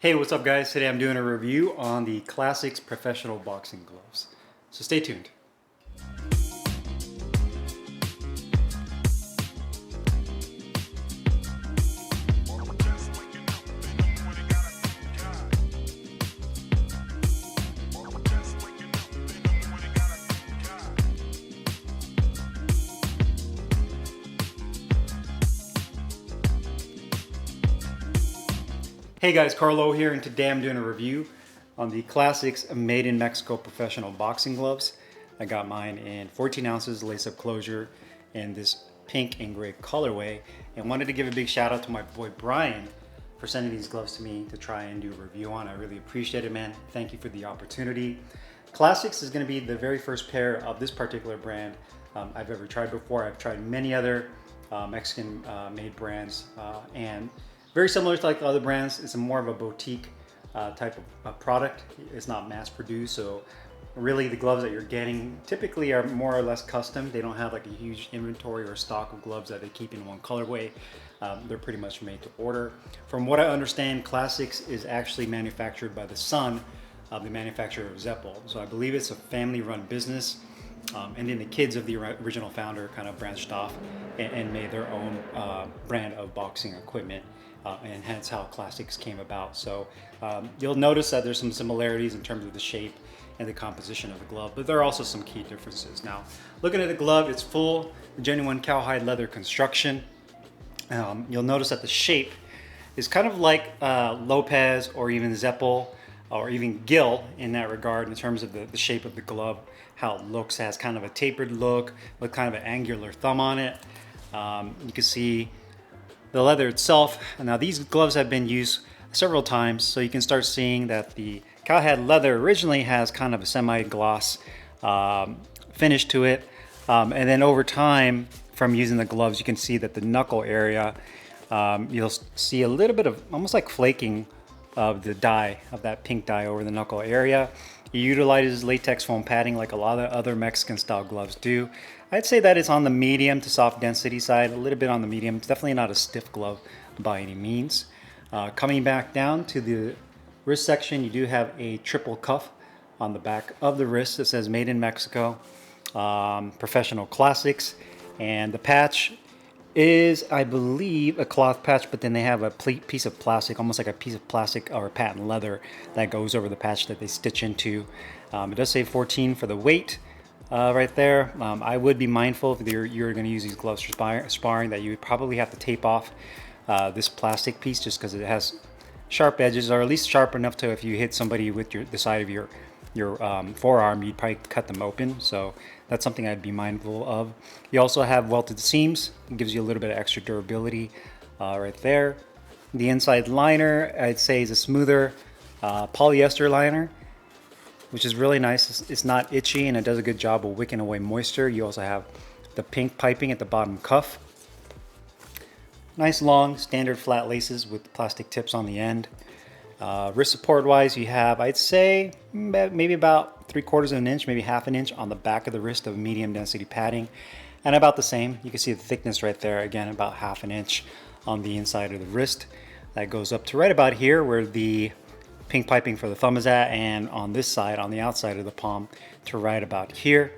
Hey, what's up guys? Today I'm doing a review on the Classics Professional Boxing Gloves. So stay tuned. Hey guys, Carlo here, and today I'm doing a review on the Classics Made in Mexico Professional Boxing Gloves. I got mine in 14 ounces lace-up closure in this pink and gray colorway, and wanted to give a big shout out to my boy Brian for sending these gloves to me to try and do a review on. I really appreciate it, man. Thank you for the opportunity. Classics is going to be the very first pair of this particular brand I've ever tried before. I've tried many other Mexican made brands and very similar to like other brands. It's more of a boutique type of product. It's not mass produced, so really the gloves that you're getting typically are more or less custom. They don't have like a huge inventory or stock of gloves that they keep in one colorway. They're pretty much made to order. From what I understand, Classics is actually manufactured by the son of the manufacturer of Zeppel. So I believe it's a family-run business. And then the kids of the original founder kind of branched off and made their own brand of boxing equipment. And hence how Classics came about. So you'll notice that there's some similarities in terms of the shape and the composition of the glove, but there are also some key differences. Now, looking at the glove, it's full genuine cowhide leather construction. You'll notice that the shape is kind of like Lopez or even Zeppel or even Gill in that regard in terms of the shape of the glove, how it looks. It has kind of a tapered look with kind of an angular thumb on it. You can see the leather itself. Now these gloves have been used several times, so you can start seeing that the cowhide leather originally has kind of a semi-gloss finish to it. And then over time, from using the gloves, you can see that the knuckle area, you'll see a little bit of almost like flaking of the dye, of that pink dye over the knuckle area. It utilizes latex foam padding like a lot of other Mexican style gloves do. I'd say that it's on the medium to soft density side, a little bit on the medium. It's definitely not a stiff glove by any means. Coming back down to the wrist section, you do have a triple cuff on the back of the wrist that says Made in Mexico, Professional Classics, and the patch is, I believe, a cloth patch, but then they have a piece of plastic, almost like a piece of plastic or patent leather that goes over the patch that they stitch into. It does say 14 for the weight right there. I would be mindful if you're going to use these gloves for sparring that you would probably have to tape off this plastic piece just because it has sharp edges, or at least sharp enough to if you hit somebody with the side of your forearm, you'd probably cut them open. So that's something I'd be mindful of. You also have welted seams. It gives you a little bit of extra durability right there. The inside liner, I'd say, is a smoother polyester liner, which is really nice. It's not itchy, and it does a good job of wicking away moisture. You also have the pink piping at the bottom cuff. Nice long standard flat laces with plastic tips on the end. Wrist support wise, you have, I'd say, maybe about 3/4 of an inch, maybe half an inch on the back of the wrist of medium density padding, and about the same. You can see the thickness right there, again about half an inch on the inside of the wrist. That goes up to right about here where the pink piping for the thumb is at, and on this side, on the outside of the palm, to right about here.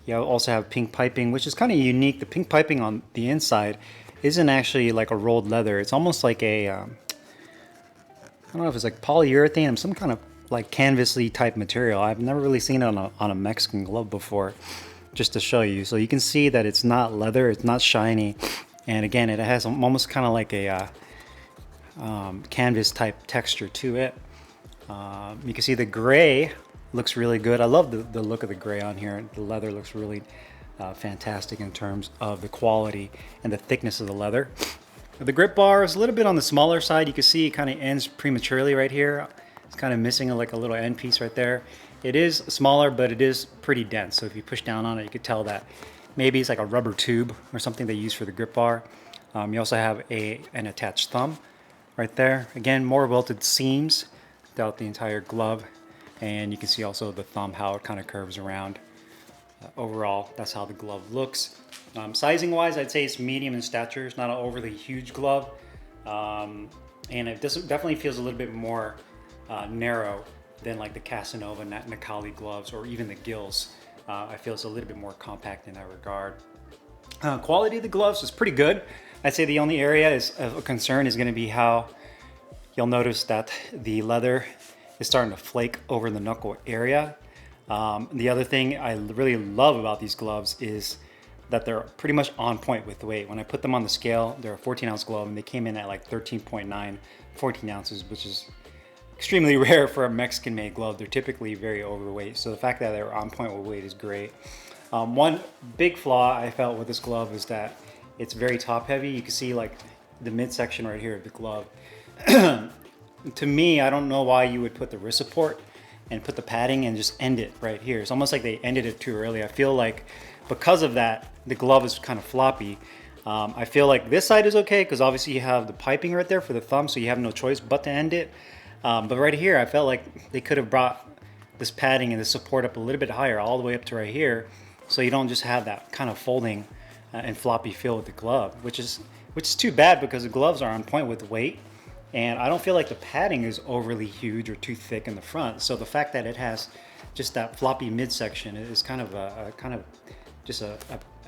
You also have pink piping, which is kind of unique. The pink piping on the inside isn't actually like a rolled leather. It's almost like a I don't know if it's like polyurethane or some kind of like canvas-y type material. I've never really seen it on a Mexican glove before, just to show you. So you can see that it's not leather, it's not shiny. And again, it has almost kind of like a canvas type texture to it. You can see the gray looks really good. I love the look of the gray on here. The leather looks really fantastic in terms of the quality and the thickness of the leather. The grip bar is a little bit on the smaller side. You can see it kind of ends prematurely right here. It's kind of missing like a little end piece right there. It is smaller, but it is pretty dense. So if you push down on it, you could tell that maybe it's like a rubber tube or something they use for the grip bar. You also have an attached thumb right there. Again, more welted seams throughout the entire glove. And you can see also the thumb, how it kind of curves around. Overall, that's how the glove looks. Sizing wise, I'd say it's medium in stature. It's not an overly huge glove. and it definitely feels a little bit more narrow than like the Casanova Necali gloves or even the Gills. I feel it's a little bit more compact in that regard. Quality of the gloves is pretty good. I'd say the only area of a concern is going to be how you'll notice that the leather is starting to flake over the knuckle area. The other thing I really love about these gloves is that they're pretty much on point with the weight. When I put them on the scale, they're a 14-ounce glove, and they came in at like 13.9, 14 ounces, which is extremely rare for a Mexican-made glove. They're typically very overweight, so the fact that they're on point with weight is great. One big flaw I felt with this glove is that it's very top-heavy. You can see like the midsection right here of the glove. To me, I don't know why you would put the wrist support and put the padding and just end it right here. It's almost like they ended it too early. I feel like because of that, the glove is kind of floppy. I feel like this side is okay because obviously you have the piping right there for the thumb, so you have no choice but to end it. But right here, I felt like they could have brought this padding and the support up a little bit higher, all the way up to right here, so you don't just have that kind of folding and floppy feel with the glove, which is too bad because the gloves are on point with weight. And I don't feel like the padding is overly huge or too thick in the front. So the fact that it has just that floppy midsection is kind of a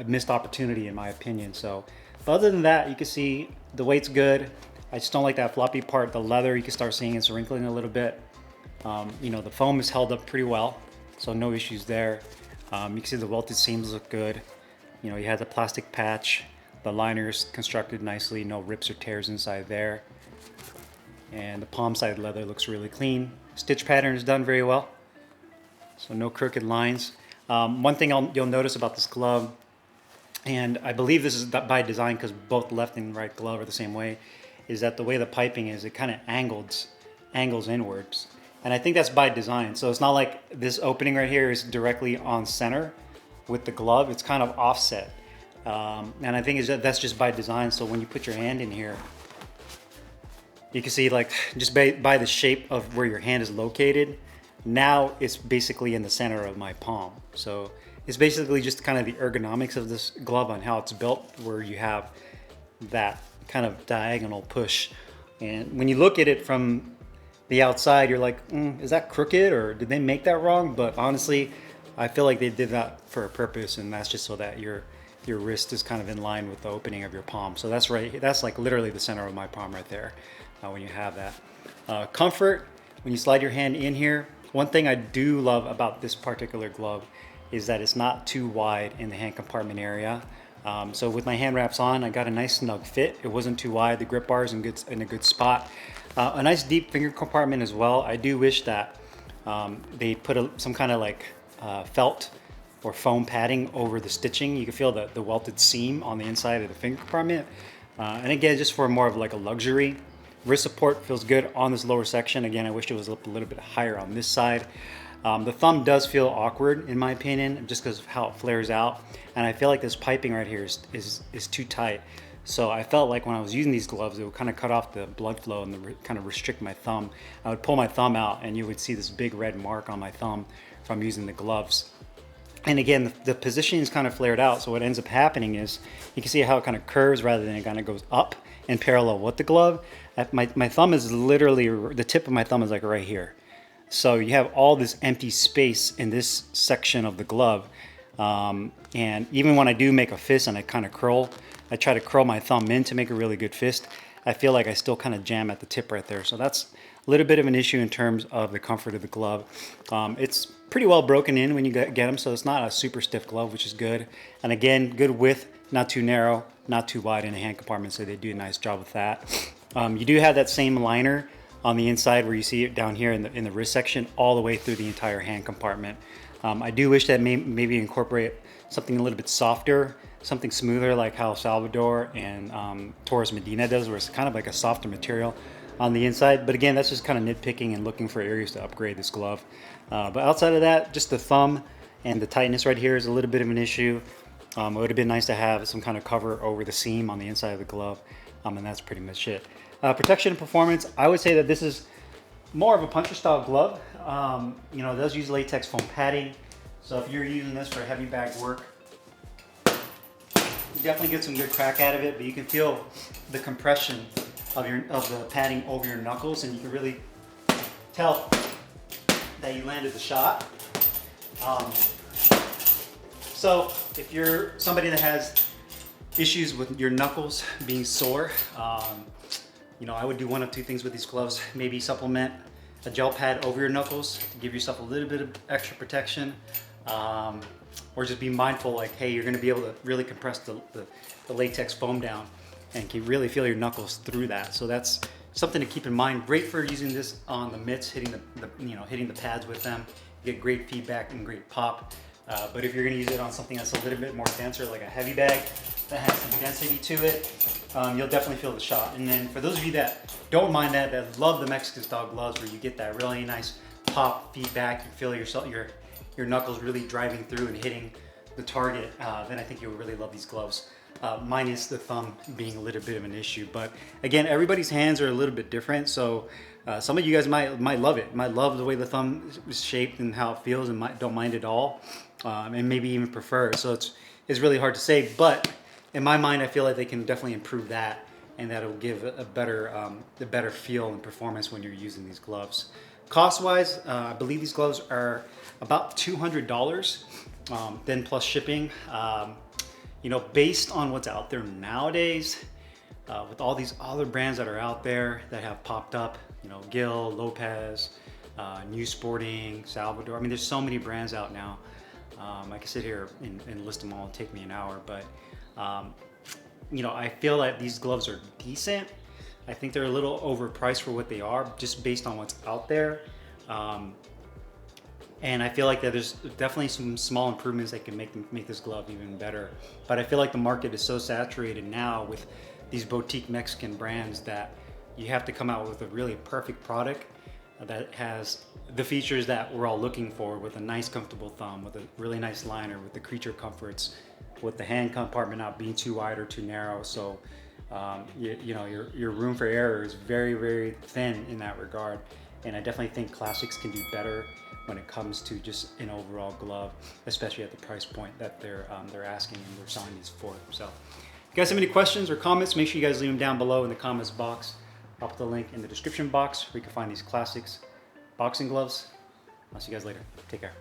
missed opportunity in my opinion. So, but other than that, you can see the weight's good. I just don't like that floppy part. The leather, you can start seeing it's wrinkling a little bit. You know, the foam is held up pretty well, so no issues there. You can see the welted seams look good. You know, you have the plastic patch. The liner's constructed nicely, no rips or tears inside there. And the palm side leather looks really clean. Stitch pattern is done very well, so no crooked lines. One thing you'll notice about this glove, and I believe this is by design because both left and right glove are the same way, is that the way the piping is, it kind of angles inwards. And I think that's by design. So it's not like this opening right here is directly on center with the glove. It's kind of offset. And I think that's just by design. So when you put your hand in here, you can see like just by the shape of where your hand is located, now it's basically in the center of my palm. So it's basically just kind of the ergonomics of this glove on how it's built, where you have that kind of diagonal push. And when you look at it from the outside, you're like, is that crooked or did they make that wrong? But honestly, I feel like they did that for a purpose, and that's just so that your wrist is kind of in line with the opening of your palm. So that's like literally the center of my palm right there. When you have that comfort, when you slide your hand in here, one thing I do love about this particular glove is that it's not too wide in the hand compartment area. So with my hand wraps on, I got a nice snug fit. It wasn't too wide. The grip bar is in a good spot. A nice deep finger compartment as well. I do wish that they put some kind of like felt or foam padding over the stitching. You can feel the welted seam on the inside of the finger compartment. And again, just for more of like a luxury. Wrist support feels good on this lower section. Again, I wish it was up a little bit higher on this side. The thumb does feel awkward in my opinion, just because of how it flares out. And I feel like this piping right here is too tight. So I felt like when I was using these gloves, it would kind of cut off the blood flow and kind of restrict my thumb. I would pull my thumb out and you would see this big red mark on my thumb from using the gloves. And again, the positioning is kind of flared out. So what ends up happening is you can see how it kind of curves rather than it kind of goes up in parallel with the glove. My thumb is literally, the tip of my thumb is like right here. So you have all this empty space in this section of the glove. And even when I do make a fist and I kind of curl, I try to curl my thumb in to make a really good fist. I feel like I still kind of jam at the tip right there. So that's a little bit of an issue in terms of the comfort of the glove. It's pretty well broken in when you get them, so it's not a super stiff glove, which is good. And again, good width, not too narrow, not too wide in the hand compartment, so they do a nice job with that. You do have that same liner on the inside where you see it down here in the wrist section all the way through the entire hand compartment. I do wish that maybe incorporate something a little bit softer, something smoother like how Salvador and Taurus Medina does, where it's kind of like a softer material on the inside. But again, that's just kind of nitpicking and looking for areas to upgrade this glove. But outside of that, just the thumb and the tightness right here is a little bit of an issue. It would have been nice to have some kind of cover over the seam on the inside of the glove. And that's pretty much it. Protection and performance, I would say that this is more of a puncher style glove. You know, it does use latex foam padding. So if you're using this for heavy bag work, you definitely get some good crack out of it, but you can feel the compression of the padding over your knuckles, and you can really tell that you landed the shot. So if you're somebody that has issues with your knuckles being sore, you know, I would do one of two things with these gloves. Maybe supplement a gel pad over your knuckles to give yourself a little bit of extra protection, or just be mindful, like, hey, you're gonna be able to really compress the latex foam down and can really feel your knuckles through that. So that's something to keep in mind. Great for using this on the mitts, hitting hitting the pads with them. You get great feedback and great pop. But if you're gonna use it on something that's a little bit more denser, like a heavy bag that has some density to it, you'll definitely feel the shot. And then for those of you that don't mind that love the Mexican style gloves where you get that really nice pop feedback, you feel your knuckles really driving through and hitting the target, then I think you'll really love these gloves. Minus the thumb being a little bit of an issue. But again, everybody's hands are a little bit different, so some of you guys might love it, might love the way the thumb is shaped and how it feels, and don't mind it all, and maybe even prefer it. So it's really hard to say, but in my mind, I feel like they can definitely improve that, and that'll give a better feel and performance when you're using these gloves. Cost-wise, I believe these gloves are about $200, then plus shipping. You know, based on what's out there nowadays, with all these other brands that are out there that have popped up, you know, Gill, Lopez, New Sporting, Salvador. I mean, there's so many brands out now. I could sit here and list them all, it'd take me an hour, but you know, I feel like these gloves are decent. I think they're a little overpriced for what they are, just based on what's out there. And I feel like that there's definitely some small improvements that can make this glove even better. But I feel like the market is so saturated now with these boutique Mexican brands that you have to come out with a really perfect product that has the features that we're all looking for, with a nice comfortable thumb, with a really nice liner, with the creature comforts, with the hand compartment not being too wide or too narrow. So you know, your room for error is very, very thin in that regard. And I definitely think Classics can do better when it comes to just an overall glove, especially at the price point that they're asking and they're selling these for. So if you guys have any questions or comments, make sure you guys leave them down below in the comments box. I'll put the link in the description box where you can find these Classics boxing gloves. I'll see you guys later. Take care.